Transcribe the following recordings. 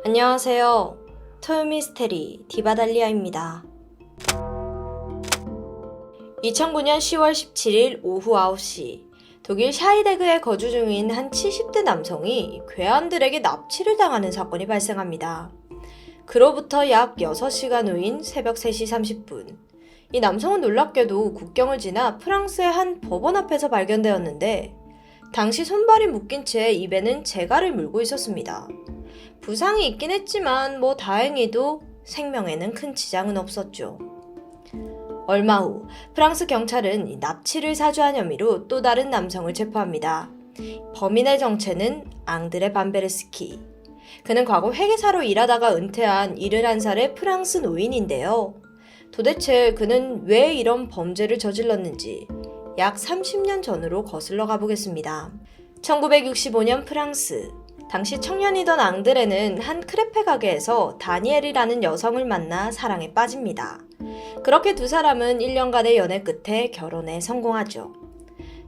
안녕하세요. 토요미스테리 디바달리아입니다. 2009년 10월 17일 오후 9시 독일 샤이데그에 거주 중인 한 70대 남성이 괴한들에게 납치를 당하는 사건이 발생합니다. 그로부터 약 6시간 후인 새벽 3시 30분, 이 남성은 놀랍게도 국경을 지나 프랑스의 한 법원 앞에서 발견되었는데 당시 손발이 묶인 채 입에는 재갈을 물고 있었습니다. 부상이 있긴 했지만 다행히도 생명에는 큰 지장은 없었죠. 얼마 후 프랑스 경찰은 이 납치를 사주한 혐의로 또 다른 남성을 체포합니다. 범인의 정체는 앙드레 밤베르스키. 그는 과거 회계사로 일하다가 은퇴한 71살의 프랑스 노인인데요. 도대체 그는 왜 이런 범죄를 저질렀는지 약 30년 전으로 거슬러 가보겠습니다. 1965년 프랑스. 당시 청년이던 앙드레는 한 크레페 가게에서 다니엘이라는 여성을 만나 사랑에 빠집니다. 그렇게 두 사람은 1년간의 연애 끝에 결혼에 성공하죠.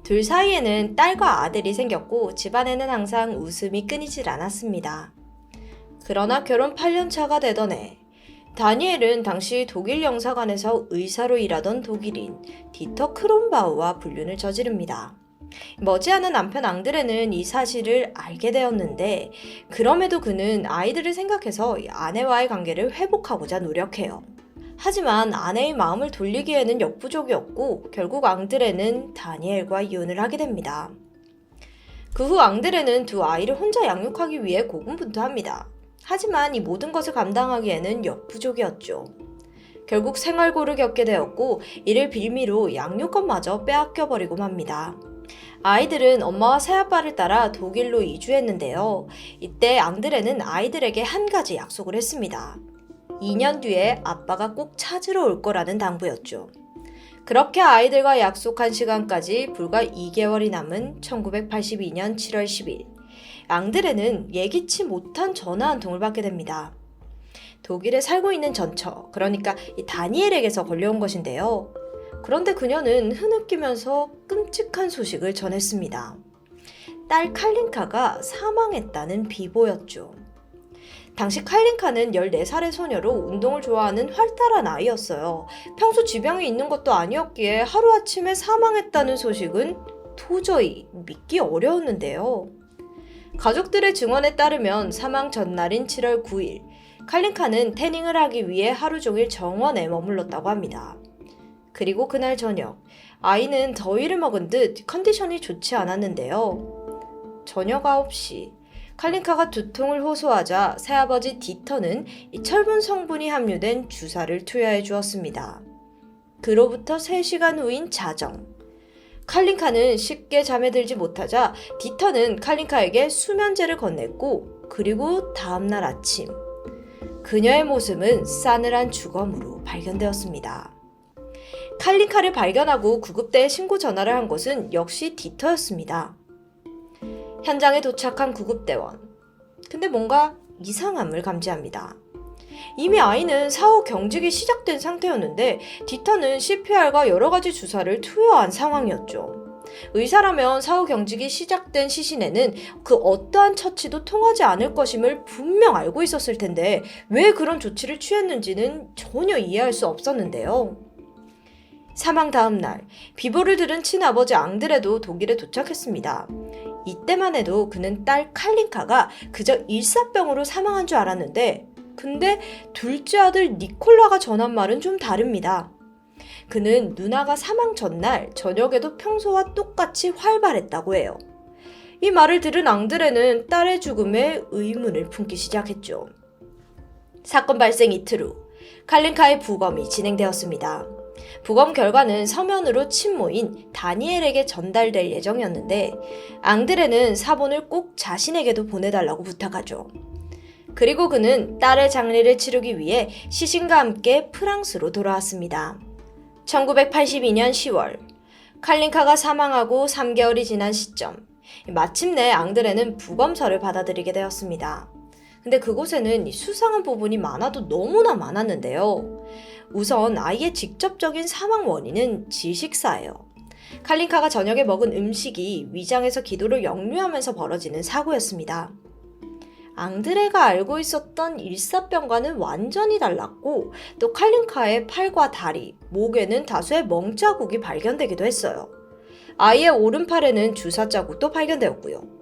둘 사이에는 딸과 아들이 생겼고 집안에는 항상 웃음이 끊이질 않았습니다. 그러나 결혼 8년 차가 되던 해, 다니엘은 당시 독일 영사관에서 의사로 일하던 독일인 디터 크론바우와 불륜을 저지릅니다. 머지않은 남편 앙드레는 이 사실을 알게 되었는데 그럼에도 그는 아이들을 생각해서 아내와의 관계를 회복하고자 노력해요. 하지만 아내의 마음을 돌리기에는 역부족이었고 결국 앙드레는 다니엘과 이혼을 하게 됩니다. 그 후 앙드레는 두 아이를 혼자 양육하기 위해 고군분투합니다. 하지만 이 모든 것을 감당하기에는 역부족이었죠. 결국 생활고를 겪게 되었고 이를 빌미로 양육권마저 빼앗겨버리고 맙니다. 아이들은 엄마와 새아빠를 따라 독일로 이주했는데요. 이때 앙드레는 아이들에게 한 가지 약속을 했습니다. 2년 뒤에 아빠가 꼭 찾으러 올 거라는 당부였죠. 그렇게 아이들과 약속한 시간까지 불과 2개월이 남은 1982년 7월 10일, 앙드레는 예기치 못한 전화 한 통을 받게 됩니다. 독일에 살고 있는 전처, 그러니까 이 다니엘에게서 걸려온 것인데요. 그런데 그녀는 흐느끼면서 끔찍한 소식을 전했습니다. 딸 칼린카가 사망했다는 비보였죠. 당시 칼린카는 14살의 소녀로 운동을 좋아하는 활달한 아이였어요. 평소 지병이 있는 것도 아니었기에 하루아침에 사망했다는 소식은 도저히 믿기 어려웠는데요. 가족들의 증언에 따르면 사망 전날인 7월 9일, 칼린카는 태닝을 하기 위해 하루 종일 정원에 머물렀다고 합니다. 그리고 그날 저녁, 아이는 더위를 먹은 듯 컨디션이 좋지 않았는데요. 저녁 9시, 칼린카가 두통을 호소하자 새아버지 디터는 이 철분 성분이 함유된 주사를 투여해 주었습니다. 그로부터 3시간 후인 자정, 칼린카는 쉽게 잠에 들지 못하자 디터는 칼린카에게 수면제를 건넸고 그리고 다음날 아침, 그녀의 모습은 싸늘한 주검으로 발견되었습니다. 칼린카를 발견하고 구급대에 신고 전화를 한 곳은 역시 디터였습니다. 현장에 도착한 구급대원. 근데 뭔가 이상함을 감지합니다. 이미 아이는 사후 경직이 시작된 상태였는데 디터는 CPR과 여러 가지 주사를 투여한 상황이었죠. 의사라면 사후 경직이 시작된 시신에는 그 어떠한 처치도 통하지 않을 것임을 분명 알고 있었을 텐데 왜 그런 조치를 취했는지는 전혀 이해할 수 없었는데요. 사망 다음 날, 비보를 들은 친아버지 앙드레도 독일에 도착했습니다. 이때만 해도 그는 딸 칼린카가 그저 일사병으로 사망한 줄 알았는데 근데 둘째 아들 니콜라가 전한 말은 좀 다릅니다. 그는 누나가 사망 전날 저녁에도 평소와 똑같이 활발했다고 해요. 이 말을 들은 앙드레는 딸의 죽음에 의문을 품기 시작했죠. 사건 발생 이틀 후 칼린카의 부검이 진행되었습니다. 부검 결과는 서면으로 친모인 다니엘에게 전달될 예정이었는데 앙드레는 사본을 꼭 자신에게도 보내달라고 부탁하죠. 그리고 그는 딸의 장례를 치르기 위해 시신과 함께 프랑스로 돌아왔습니다. 1982년 10월, 칼린카가 사망하고 3개월이 지난 시점, 마침내 앙드레는 부검서를 받아들이게 되었습니다. 근데 그곳에는 수상한 부분이 많아도 너무나 많았는데요. 우선 아이의 직접적인 사망 원인은 질식사예요. 칼린카가 저녁에 먹은 음식이 위장에서 기도를 역류하면서 벌어지는 사고였습니다. 앙드레가 알고 있었던 일사병과는 완전히 달랐고 또 칼린카의 팔과 다리, 목에는 다수의 멍자국이 발견되기도 했어요. 아이의 오른팔에는 주사 자국도 발견되었고요.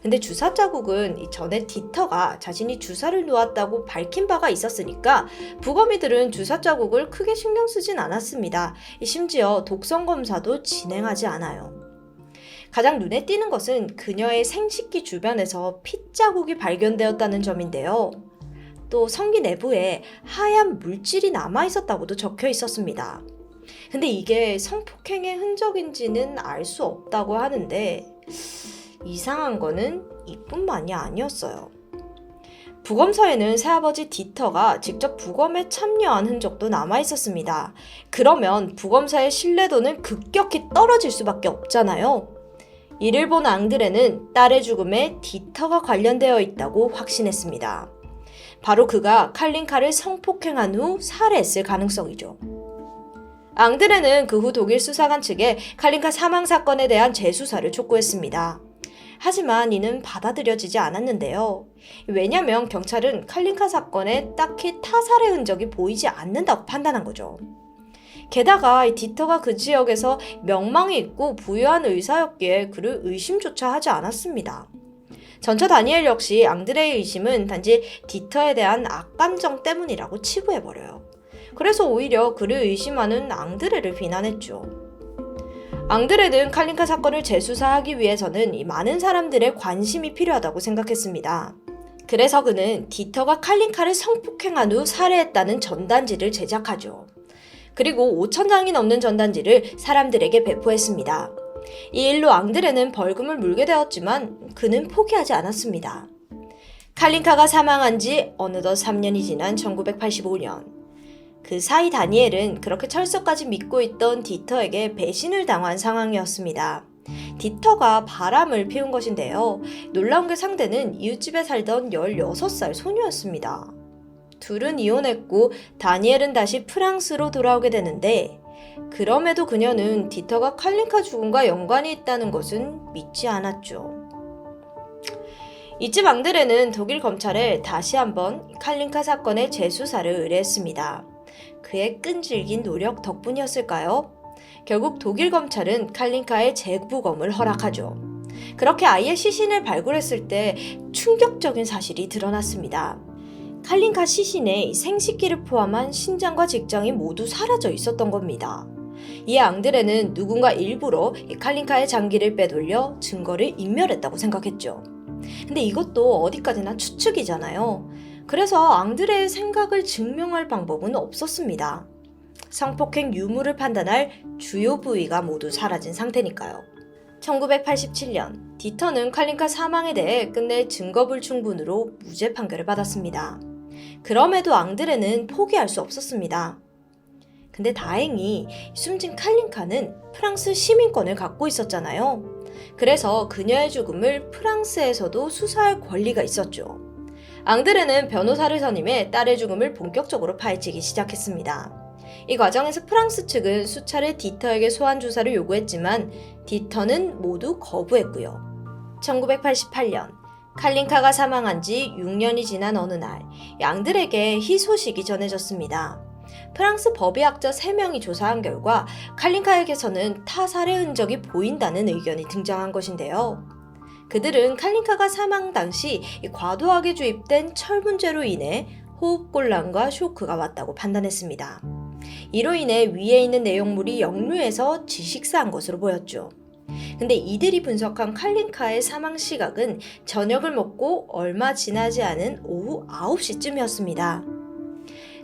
근데 주사 자국은 전에 디터가 자신이 주사를 놓았다고 밝힌 바가 있었으니까 부검이들은 주사 자국을 크게 신경 쓰진 않았습니다. 심지어 독성 검사도 진행하지 않아요. 가장 눈에 띄는 것은 그녀의 생식기 주변에서 핏자국이 발견되었다는 점인데요. 또 성기 내부에 하얀 물질이 남아있었다고도 적혀 있었습니다. 근데 이게 성폭행의 흔적인지는 알 수 없다고 하는데 이상한 거는 이뿐만이 아니었어요. 부검서에는 새아버지 디터가 직접 부검에 참여한 흔적도 남아있었습니다. 그러면 부검사의 신뢰도는 급격히 떨어질 수밖에 없잖아요. 이를 본 앙드레는 딸의 죽음에 디터가 관련되어 있다고 확신했습니다. 바로 그가 칼린카를 성폭행한 후 살해했을 가능성이죠. 앙드레는 그 후 독일 수사관 측에 칼린카 사망 사건에 대한 재수사를 촉구했습니다. 하지만 이는 받아들여지지 않았는데요. 왜냐면 경찰은 칼린카 사건에 딱히 타살의 흔적이 보이지 않는다고 판단한 거죠. 게다가 디터가 그 지역에서 명망이 있고 부유한 의사였기에 그를 의심조차 하지 않았습니다. 전처 다니엘 역시 앙드레의 의심은 단지 디터에 대한 악감정 때문이라고 치부해버려요. 그래서 오히려 그를 의심하는 앙드레를 비난했죠. 앙드레는 칼린카 사건을 재수사하기 위해서는 이 많은 사람들의 관심이 필요하다고 생각했습니다. 그래서 그는 디터가 칼린카를 성폭행한 후 살해했다는 전단지를 제작하죠. 그리고 5,000장이 넘는 전단지를 사람들에게 배포했습니다. 이 일로 앙드레는 벌금을 물게 되었지만 그는 포기하지 않았습니다. 칼린카가 사망한 지 어느덧 3년이 지난 1985년. 그 사이 다니엘은 그렇게 철석까지 믿고 있던 디터에게 배신을 당한 상황이었습니다. 디터가 바람을 피운 것인데요. 놀라운 게 상대는 이웃집에 살던 16살 소녀였습니다. 둘은 이혼했고 다니엘은 다시 프랑스로 돌아오게 되는데 그럼에도 그녀는 디터가 칼린카 죽음과 연관이 있다는 것은 믿지 않았죠. 이쯤 앙드레는 독일 검찰에 다시 한번 칼린카 사건의 재수사를 의뢰했습니다. 그의 끈질긴 노력 덕분이었을까요? 결국 독일 검찰은 칼린카의 재부검을 허락하죠. 그렇게 아이의 시신을 발굴했을 때 충격적인 사실이 드러났습니다. 칼린카 시신에 생식기를 포함한 신장과 직장이 모두 사라져 있었던 겁니다. 이에 앙드레는 누군가 일부러 칼린카의 장기를 빼돌려 증거를 인멸했다고 생각했죠. 근데 이것도 어디까지나 추측이잖아요. 그래서 앙드레의 생각을 증명할 방법은 없었습니다. 성폭행 유무를 판단할 주요 부위가 모두 사라진 상태니까요. 1987년 디터는 칼린카 사망에 대해 끝내 증거불충분으로 무죄 판결을 받았습니다. 그럼에도 앙드레는 포기할 수 없었습니다. 근데 다행히 숨진 칼린카는 프랑스 시민권을 갖고 있었잖아요. 그래서 그녀의 죽음을 프랑스에서도 수사할 권리가 있었죠. 앙드레는 변호사를 선임해 딸의 죽음을 본격적으로 파헤치기 시작했습니다. 이 과정에서 프랑스 측은 수차례 디터에게 소환 조사를 요구했지만 디터는 모두 거부했고요. 1988년 칼린카가 사망한 지 6년이 지난 어느 날 앙드레에게 희소식이 전해졌습니다. 프랑스 법의학자 3명이 조사한 결과 칼린카에게서는 타살의 흔적이 보인다는 의견이 등장한 것인데요. 그들은 칼린카가 사망 당시 과도하게 주입된 철분제로 인해 호흡곤란과 쇼크가 왔다고 판단했습니다. 이로 인해 위에 있는 내용물이 역류해서 질식사한 것으로 보였죠. 근데 이들이 분석한 칼린카의 사망 시각은 저녁을 먹고 얼마 지나지 않은 오후 9시쯤이었습니다.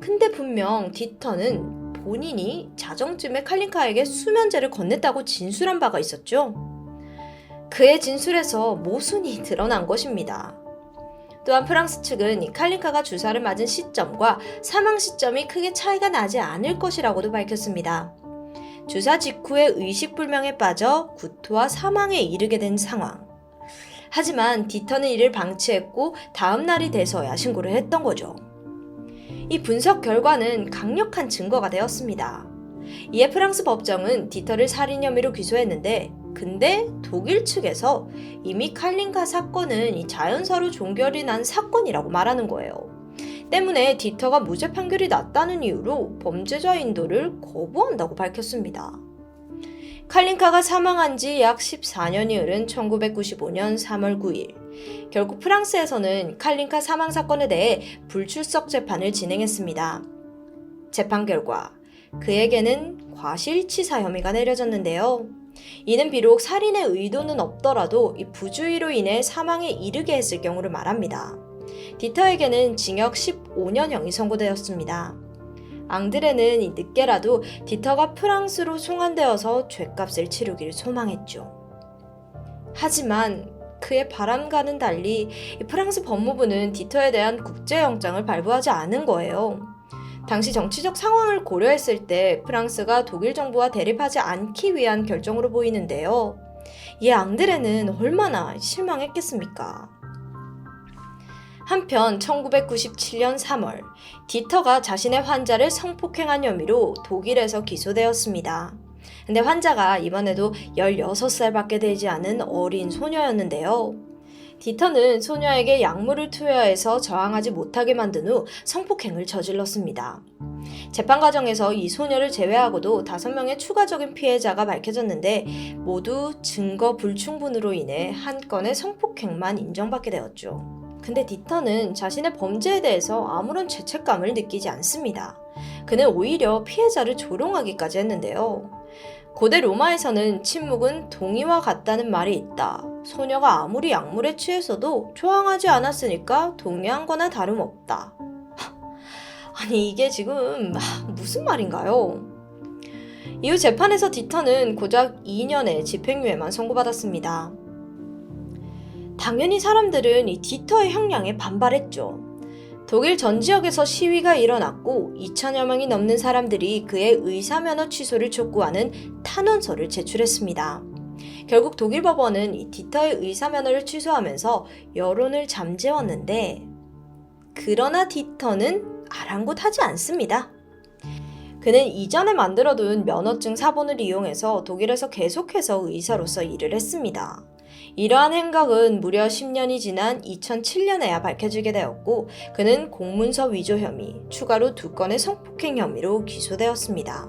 근데 분명 디터는 본인이 자정쯤에 칼린카에게 수면제를 건넸다고 진술한 바가 있었죠. 그의 진술에서 모순이 드러난 것입니다. 또한 프랑스 측은 이 칼린카가 주사를 맞은 시점과 사망 시점이 크게 차이가 나지 않을 것이라고도 밝혔습니다. 주사 직후에 의식불명에 빠져 구토와 사망에 이르게 된 상황. 하지만 디터는 이를 방치했고 다음 날이 돼서야 신고를 했던 거죠. 이 분석 결과는 강력한 증거가 되었습니다. 이에 프랑스 법정은 디터를 살인 혐의로 기소했는데 근데 독일 측에서 이미 칼린카 사건은 이 자연사로 종결이 난 사건이라고 말하는 거예요. 때문에 디터가 무죄 판결이 났다는 이유로 범죄자 인도를 거부한다고 밝혔습니다. 칼린카가 사망한 지 약 14년이 흐른 1995년 3월 9일, 결국 프랑스에서는 칼린카 사망 사건에 대해 불출석 재판을 진행했습니다. 재판 결과 그에게는 과실치사 혐의가 내려졌는데요. 이는 비록 살인의 의도는 없더라도 이 부주의로 인해 사망에 이르게 했을 경우를 말합니다. 디터에게는 징역 15년형이 선고되었습니다. 앙드레는 늦게라도 디터가 프랑스로 송환되어서 죗값을 치르기를 소망했죠. 하지만 그의 바람과는 달리 프랑스 법무부는 디터에 대한 국제영장을 발부하지 않은 거예요. 당시 정치적 상황을 고려했을 때 프랑스가 독일 정부와 대립하지 않기 위한 결정으로 보이는데요. 이에 앙드레는 얼마나 실망했겠습니까? 한편 1997년 3월, 디터가 자신의 환자를 성폭행한 혐의로 독일에서 기소되었습니다. 근데 환자가 이번에도 16살밖에 되지 않은 어린 소녀였는데요. 디터는 소녀에게 약물을 투여해서 저항하지 못하게 만든 후 성폭행을 저질렀습니다. 재판 과정에서 이 소녀를 제외하고도 5명의 추가적인 피해자가 밝혀졌는데 모두 증거 불충분으로 인해 한 건의 성폭행만 인정받게 되었죠. 근데 디터는 자신의 범죄에 대해서 아무런 죄책감을 느끼지 않습니다. 그는 오히려 피해자를 조롱하기까지 했는데요. 고대 로마에서는 침묵은 동의와 같다는 말이 있다. 소녀가 아무리 약물에 취해서도 저항하지 않았으니까 동의한 거나 다름없다. 아니 이게 지금 무슨 말인가요? 이후 재판에서 디터는 고작 2년의 집행유예만 선고받았습니다. 당연히 사람들은 이 디터의 형량에 반발했죠. 독일 전 지역에서 시위가 일어났고 2천여 명이 넘는 사람들이 그의 의사면허 취소를 촉구하는 탄원서를 제출했습니다. 결국 독일 법원은 이 디터의 의사면허를 취소하면서 여론을 잠재웠는데 그러나 디터는 아랑곳하지 않습니다. 그는 이전에 만들어둔 면허증 사본을 이용해서 독일에서 계속해서 의사로서 일을 했습니다. 이러한 행각은 무려 10년이 지난 2007년에야 밝혀지게 되었고 그는 공문서 위조 혐의, 추가로 2건의 성폭행 혐의로 기소되었습니다.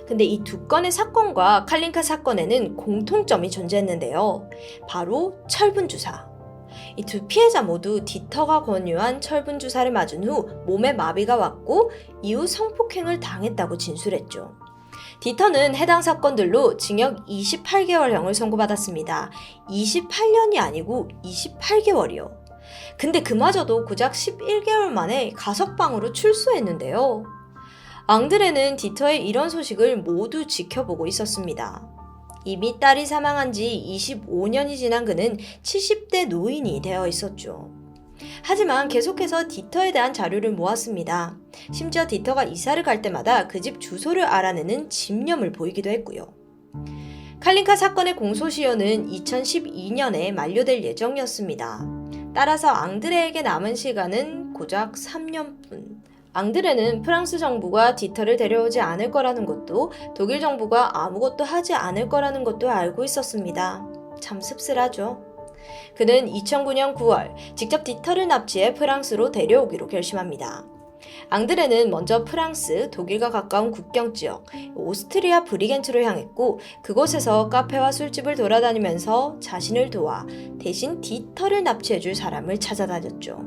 근데 이 2건의 사건과 칼린카 사건에는 공통점이 존재했는데요. 바로 철분주사. 이 두 피해자 모두 디터가 권유한 철분주사를 맞은 후 몸에 마비가 왔고 이후 성폭행을 당했다고 진술했죠. 디터는 해당 사건들로 징역 28개월형을 선고받았습니다. 28년이 아니고 28개월이요. 근데 그마저도 고작 11개월 만에 가석방으로 출소했는데요. 앙드레는 디터의 이런 소식을 모두 지켜보고 있었습니다. 이미 딸이 사망한 지 25년이 지난 그는 70대 노인이 되어 있었죠. 하지만 계속해서 디터에 대한 자료를 모았습니다. 심지어 디터가 이사를 갈 때마다 그 집 주소를 알아내는 집념을 보이기도 했고요. 칼린카 사건의 공소시효는 2012년에 만료될 예정이었습니다. 따라서 앙드레에게 남은 시간은 고작 3년뿐. 앙드레는 프랑스 정부가 디터를 데려오지 않을 거라는 것도 독일 정부가 아무것도 하지 않을 거라는 것도 알고 있었습니다. 참 씁쓸하죠. 그는 2009년 9월 직접 디터를 납치해 프랑스로 데려오기로 결심합니다. 앙드레는 먼저 프랑스, 독일과 가까운 국경 지역, 오스트리아 브리겐트로 향했고 그곳에서 카페와 술집을 돌아다니면서 자신을 도와 대신 디터를 납치해줄 사람을 찾아다녔죠.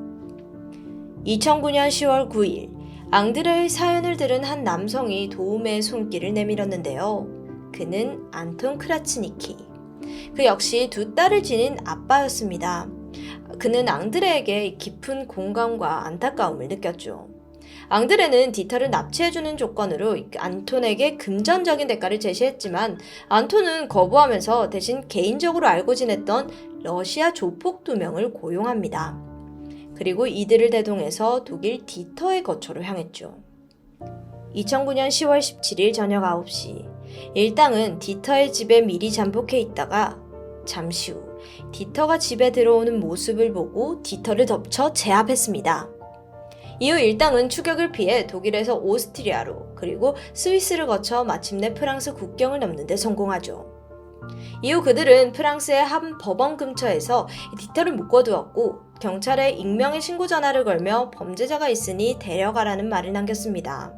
2009년 10월 9일 앙드레의 사연을 들은 한 남성이 도움의 손길을 내밀었는데요. 그는 안톤 크라츠니키. 그 역시 2 딸을 지닌 아빠였습니다. 그는 앙드레에게 깊은 공감과 안타까움을 느꼈죠. 앙드레는 디터를 납치해주는 조건으로 안톤에게 금전적인 대가를 제시했지만 안톤은 거부하면서 대신 개인적으로 알고 지냈던 러시아 조폭 2명을 고용합니다. 그리고 이들을 대동해서 독일 디터의 거처로 향했죠. 2009년 10월 17일 저녁 9시 일당은 디터의 집에 미리 잠복해 있다가 잠시 후 디터가 집에 들어오는 모습을 보고 디터를 덮쳐 제압했습니다. 이후 일당은 추격을 피해 독일에서 오스트리아로 그리고 스위스를 거쳐 마침내 프랑스 국경을 넘는 데 성공하죠. 이후 그들은 프랑스의 한 법원 근처에서 디터를 묶어두었고 경찰에 익명의 신고 전화를 걸며 범죄자가 있으니 데려가라는 말을 남겼습니다.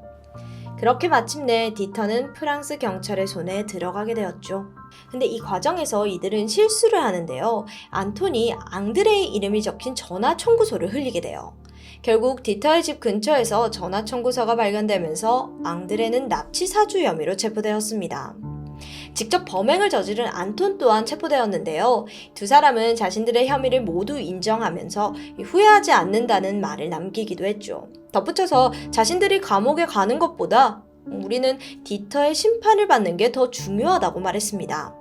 그렇게 마침내 디터는 프랑스 경찰의 손에 들어가게 되었죠. 근데 이 과정에서 이들은 실수를 하는데요. 안톤이 앙드레의 이름이 적힌 전화 청구서를 흘리게 돼요. 결국 디터의 집 근처에서 전화 청구서가 발견되면서 앙드레는 납치 사주 혐의로 체포되었습니다. 직접 범행을 저지른 안톤 또한 체포되었는데요. 두 사람은 자신들의 혐의를 모두 인정하면서 후회하지 않는다는 말을 남기기도 했죠. 덧붙여서 자신들이 감옥에 가는 것보다 우리는 디터의 심판을 받는 게 더 중요하다고 말했습니다.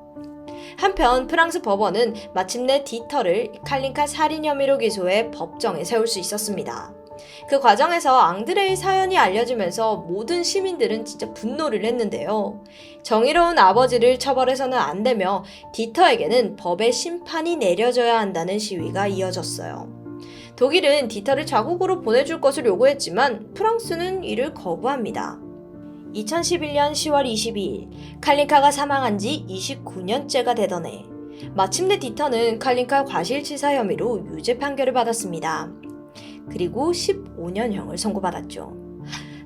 한편 프랑스 법원은 마침내 디터를 칼린카 살인 혐의로 기소해 법정에 세울 수 있었습니다. 그 과정에서 앙드레의 사연이 알려지면서 모든 시민들은 진짜 분노를 했는데요. 정의로운 아버지를 처벌해서는 안 되며 디터에게는 법의 심판이 내려져야 한다는 시위가 이어졌어요. 독일은 디터를 자국으로 보내줄 것을 요구했지만 프랑스는 이를 거부합니다. 2011년 10월 22일 칼린카가 사망한 지 29년째가 되던 해 마침내 디터는 칼린카 과실치사 혐의로 유죄 판결을 받았습니다. 그리고 15년형을 선고받았죠.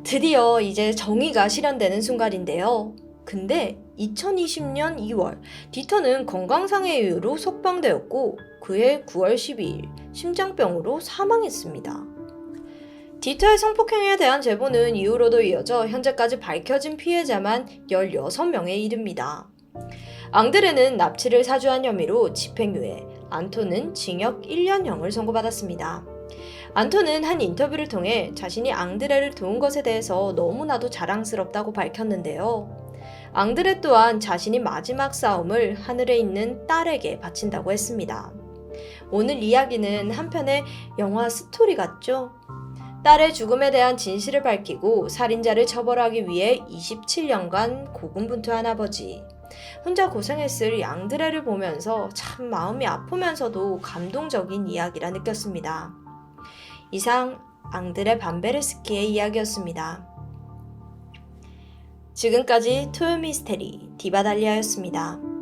드디어 이제 정의가 실현되는 순간인데요. 근데 2020년 2월 디터는 건강상의 이유로 석방되었고 그해 9월 12일 심장병으로 사망했습니다. 디터의 성폭행에 대한 제보는 이후로도 이어져 현재까지 밝혀진 피해자만 16명에 이릅니다. 앙드레는 납치를 사주한 혐의로 집행유예, 안톤은 징역 1년형을 선고받았습니다. 안톤은 한 인터뷰를 통해 자신이 앙드레를 도운 것에 대해서 너무나도 자랑스럽다고 밝혔는데요. 앙드레 또한 자신이 마지막 싸움을 하늘에 있는 딸에게 바친다고 했습니다. 오늘 이야기는 한편의 영화 스토리 같죠? 딸의 죽음에 대한 진실을 밝히고 살인자를 처벌하기 위해 27년간 고군분투한 아버지. 혼자 고생했을 앙드레를 보면서 참 마음이 아프면서도 감동적인 이야기라 느꼈습니다. 이상 앙드레 밤베르스키의 이야기였습니다. 지금까지 토요미스테리 디바달리아였습니다.